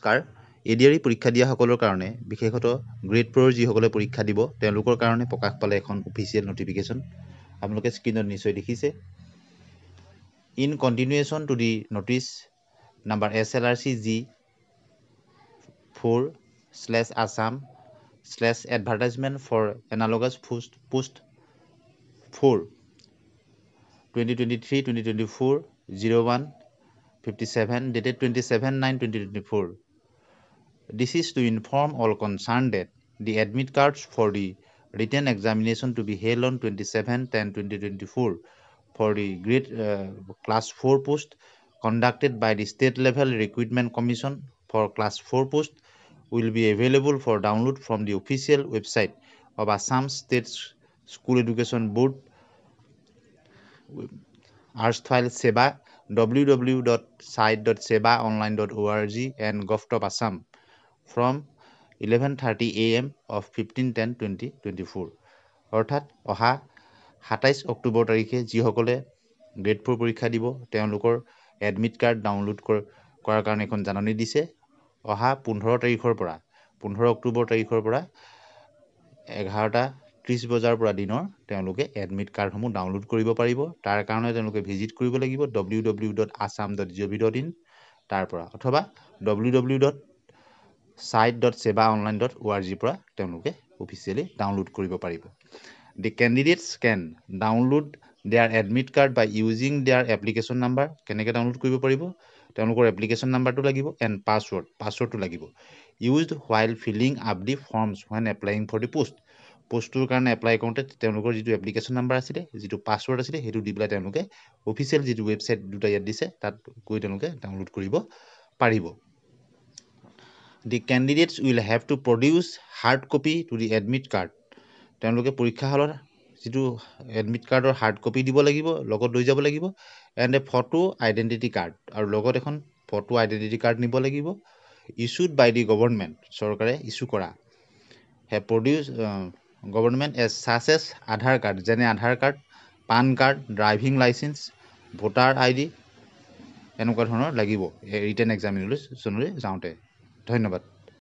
নমস্কাৰ এডিআৰই পৰীক্ষা দিয়া সকলৰ কাৰণে বিশেষত গ্ৰেড 4 যিসকলে পৰীক্ষা দিব তেওঁলোকৰ কাৰণে প্ৰকাশ পালে এখন অফিচিয়েল নোটিফিকেশ্যন আপোনালোকে স্ক্ৰীনত নিশ্চয় দেখিছে in continuation to the notice number SLRC G 4/Assam/advertisement for analogous post 4 2023-2024 0157 dated 27/9/2024. This is to inform all concerned that the admit cards for the written examination to be held on 27/10/2024 for the grade class 4 post conducted by the state level recruitment commission for class 4 post will be available for download from the official website of Assam State School Education Board erstwhile SEBA www.site.sebaonline.org and gov.assam from 11:30 AM of 15/10/2024 অৰ্থাৎ অহা 27 অক্টোবৰ তাৰিখে যিসকলে grade 4 পৰীক্ষা দিব তেওঁলোকৰ admit card download কৰাৰ কাৰণে এখন জাননী দিছে অহা 15 অক্টোবৰ তাৰিখৰ পৰা 11:30 বজাৰ পৰা দিনৰ তেওঁলোকে এডমিট কাৰ্ডসমূহ ডাউনলোড কৰিব পাৰিব তাৰ কাৰণে তেওঁলোকে ভিজিট কৰিব লাগিব www.assam.gov.in তাৰ পৰা অথবা www.site.sebaonline.org পৰা তেওঁলোকে অফিচিয়েলি ডাউনলোড কৰিব পাৰিব The candidates can download their admit card by using their application number কেনেকৈ ডাউনলোড কৰিব পাৰিব তেওঁলোকৰ এপ্লিকেশ্যন নাম্বাৰটো লাগিব and পাছৱৰ্ডটো লাগিব used while filling up the forms when applying for the পোষ্টটোৰ কাৰণে এপ্লাই কৰোঁতে তেওঁলোকৰ যিটো এপ্লিকেশ্যন নাম্বাৰ আছিলে যিটো পাছৱৰ্ড আছিলে সেইটো দি পেলাই তেওঁলোকে অফিচিয়েল যিটো ৱেবছাইট দুটা ইয়াত দিছে তাত গৈ তেওঁলোকে ডাউনলোড কৰিব পাৰিব The candidates will have to produce hard copy to the admit card তেওঁলোকে পৰীক্ষা হলৰ যিটো এডমিট কাৰ্ডৰ হাৰ্ড কপি দিব লাগিব লগত লৈ যাব লাগিব and a photo identity card আৰু লগত এখন ফটো আইডেণ্টিটি কাৰ্ড নিব লাগিব ইছ্যুড বাই দি গভৰ্ণমেণ্ট চৰকাৰে ইছ্যু কৰা হে produce government as such as Aadhaar card যেনে Aadhaar card PAN card driving licence voter ID এনেকুৱা ধৰণৰ লাগিব ৰিটেন এক্সামিনেশ্যনলৈ যাওঁতে ধন্যবাদ